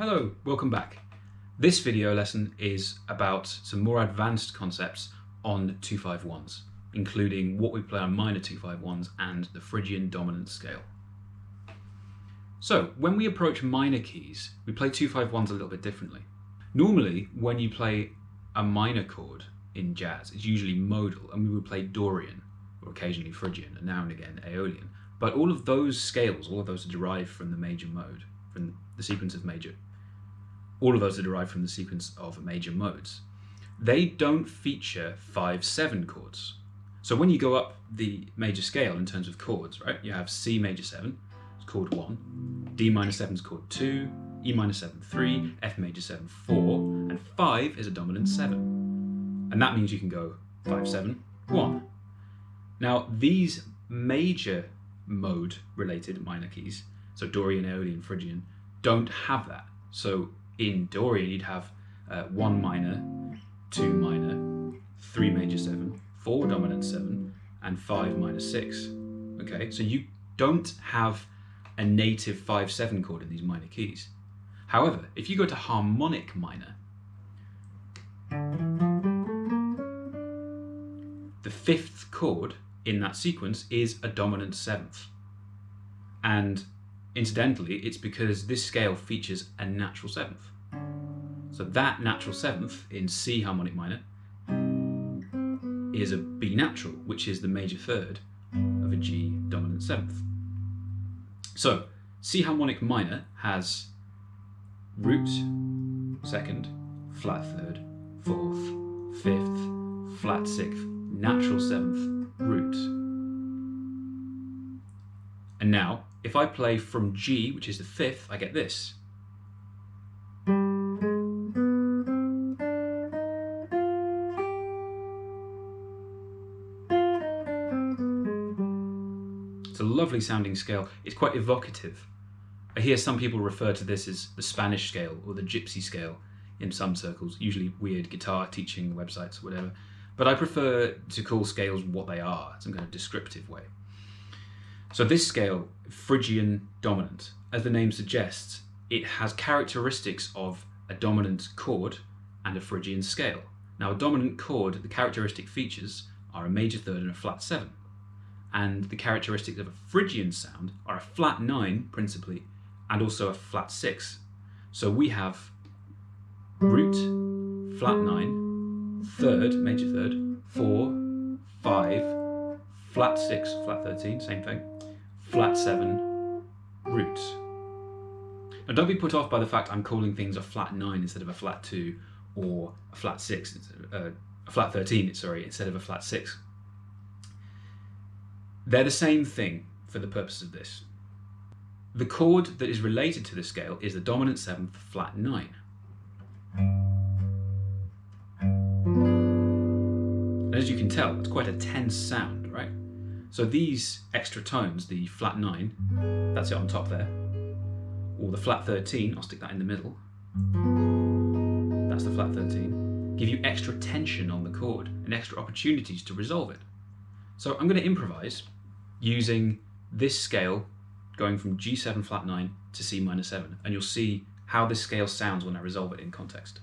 Hello, welcome back. This video lesson is about some more advanced concepts on 2-5-1s, including what we play on minor 2-5-1s and the Phrygian dominant scale. So, when we approach minor keys, we play 2-5-1s a little bit differently. Normally, when you play a minor chord in jazz, it's usually modal, and we would play Dorian, or occasionally Phrygian, and now and again Aeolian. But all of those scales, all of those are derived from the major mode, from the sequence of major. All of those are derived from the sequence of major modes. They don't feature 5-7 chords. So when you go up the major scale in terms of chords, right, you have C major 7, it's chord 1, D minor 7 is chord 2, E minor 7 3, F major 7 4, and 5 is a dominant 7. And that means you can go 5-7, 1. Now these major mode related minor keys, so Dorian, Aeolian, Phrygian, don't have that. So in Dorian you'd have 1 minor, 2 minor, 3 major 7, 4 dominant 7, and 5 minor 6. Okay, so you don't have a native 5-7 chord in these minor keys. However, if you go to harmonic minor, the 5th chord in that sequence is a dominant 7th. And incidentally, it's because this scale features a natural 7th. So that natural 7th in C harmonic minor is a B natural, which is the major third of a G dominant 7th. So C harmonic minor has root, 2nd, flat 3rd, 4th, 5th, flat 6th, natural 7th, root. And now, if I play from G, which is the 5th, I get this. It's a lovely sounding scale. It's quite evocative. I hear some people refer to this as the Spanish scale or the gypsy scale in some circles, usually weird guitar teaching websites or whatever. But I prefer to call scales what they are, some kind of descriptive way. So this scale, Phrygian dominant, as the name suggests, it has characteristics of a dominant chord and a Phrygian scale. Now a dominant chord, the characteristic features are a major third and a flat 7. And the characteristics of a Phrygian sound are a flat 9 principally, and also a flat 6. So we have root, flat 9, third, major third, 4, 5, flat 6, flat 13, same thing, flat 7, root. Now don't be put off by the fact I'm calling things a flat 9 instead of a flat 2, or a flat 6, a flat 13, sorry, instead of a flat 6. They're the same thing for the purpose of this. The chord that is related to the scale is the dominant 7th, flat 9. And as you can tell, it's quite a tense sound, right? So these extra tones, the flat 9, that's it on top there, or the flat 13, I'll stick that in the middle, that's the flat 13, give you extra tension on the chord and extra opportunities to resolve it. So I'm going to improvise using this scale going from G7 flat 9 to C minor 7, and you'll see how this scale sounds when I resolve it in context.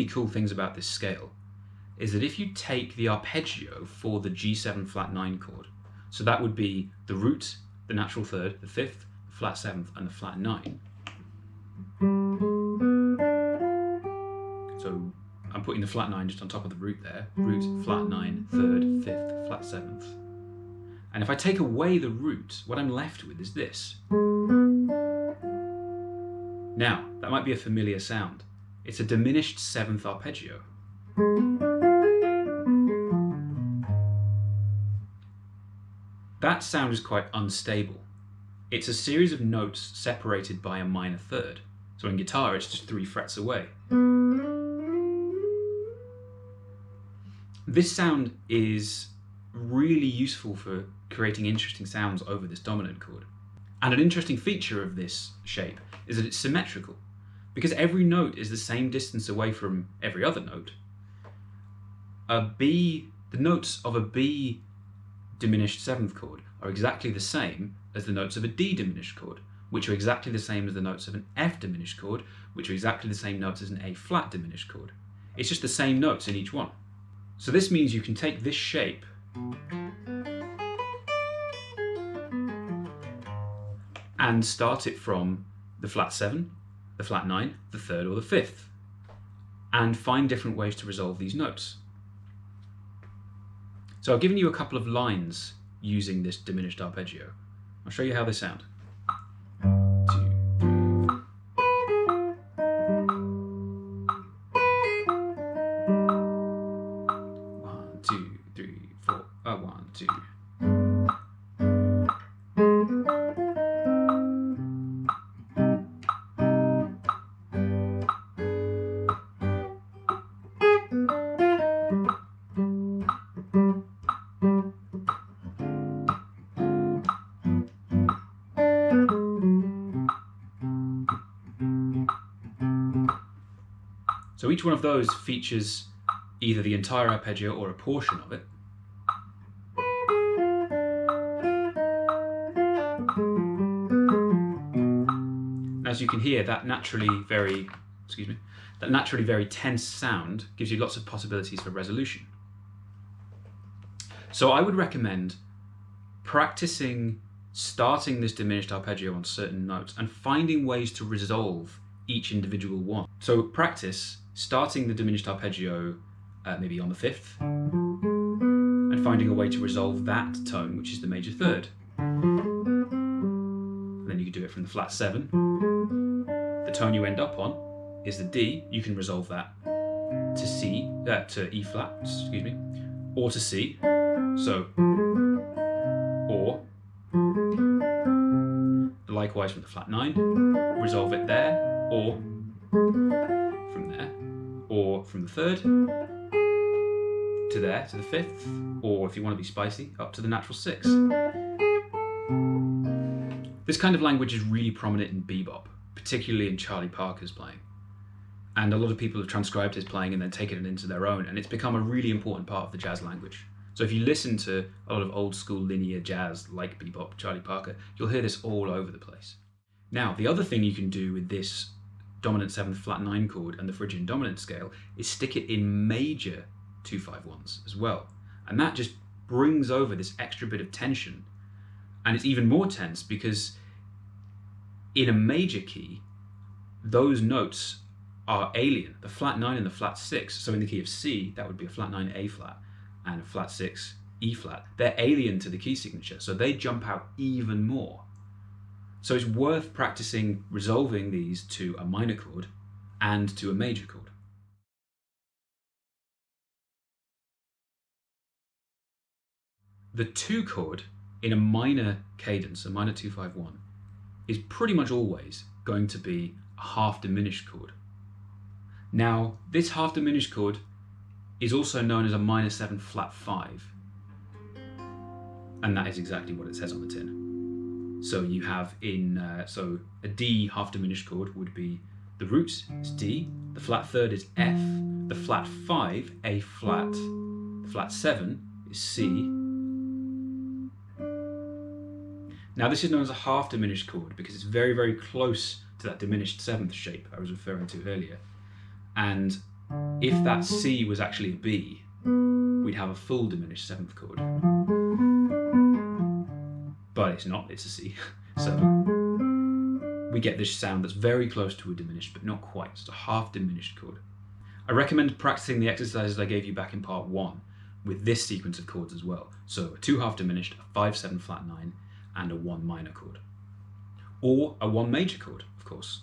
Cool things about this scale is that if you take the arpeggio for the G7 flat 9 chord, so that would be the root, the natural third, the 5th, the flat 7th, and the flat 9. So I'm putting the flat 9 just on top of the root there, root, flat 9, 3rd, 5th, flat 7th. And if I take away the root, what I'm left with is this. Now, that might be a familiar sound. It's a diminished 7th arpeggio. That sound is quite unstable. It's a series of notes separated by a minor third. So in guitar, it's just 3 frets away. This sound is really useful for creating interesting sounds over this dominant chord. And an interesting feature of this shape is that it's symmetrical. Because every note is the same distance away from every other note, the notes of a B diminished 7th chord are exactly the same as the notes of a D diminished chord, which are exactly the same as the notes of an F diminished chord, which are exactly the same notes as an A flat diminished chord. It's just the same notes in each one. So this means you can take this shape and start it from the flat 7, the flat 9, the 3rd or the 5th, and find different ways to resolve these notes. So I've given you a couple of lines using this diminished arpeggio. I'll show you how they sound. 2, 3. 1, 2, 3, 4. 1, 2. So each one of those features either the entire arpeggio or a portion of it. As you can hear, that naturally very tense sound gives you lots of possibilities for resolution. So I would recommend practicing starting this diminished arpeggio on certain notes and finding ways to resolve each individual one. So practice starting the diminished arpeggio maybe on the 5th and finding a way to resolve that tone, which is the major 3rd. And then you can do it from the flat 7. The tone you end up on is the D. You can resolve that to C, to E flat, or to C. So, or likewise from the flat 9, resolve it there, or from there, or from the 3rd to there, to the 5th, or if you want to be spicy, up to the natural 6. This kind of language is really prominent in bebop, particularly in Charlie Parker's playing. And a lot of people have transcribed his playing and then taken it into their own, and it's become a really important part of the jazz language. So if you listen to a lot of old school linear jazz like bebop, Charlie Parker, you'll hear this all over the place. Now, the other thing you can do with this dominant 7th flat 9 chord and the Phrygian dominant scale is stick it in major 2-5-1s as well. And that just brings over this extra bit of tension. And it's even more tense because in a major key, those notes are alien. The flat 9 and the flat 6, so in the key of C, that would be a flat 9 A flat and a flat 6 E flat. They're alien to the key signature, so they jump out even more. So it's worth practicing resolving these to a minor chord and to a major chord. The 2 chord in a minor cadence, a minor 2-5-1, is pretty much always going to be a half diminished chord. Now, this half diminished chord is also known as a minor 7 flat 5. And that is exactly what it says on the tin. So you have so a D half diminished chord would be the root is D, the flat 3rd is F, the flat 5, A flat, the flat 7 is C. Now this is known as a half diminished chord because it's very, very close to that diminished 7th shape I was referring to earlier. And if that C was actually a B, we'd have a full diminished 7th chord. But it's not, it's a C. So we get this sound that's very close to a diminished, but not quite. It's a half diminished chord. I recommend practicing the exercises I gave you back in part 1 with this sequence of chords as well. So a 2 half diminished, a 5-7 flat 9, and a 1 minor chord. Or a 1 major chord, of course.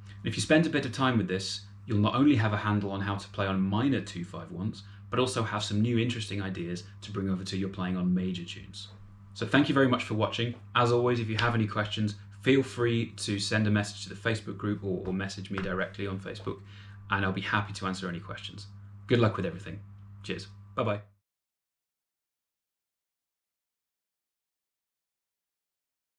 And if you spend a bit of time with this, you'll not only have a handle on how to play on minor 2-5-1s, but also have some new interesting ideas to bring over to your playing on major tunes. So thank you very much for watching. As always, if you have any questions, feel free to send a message to the Facebook group or message me directly on Facebook, and I'll be happy to answer any questions. Good luck with everything. Cheers. Bye-bye.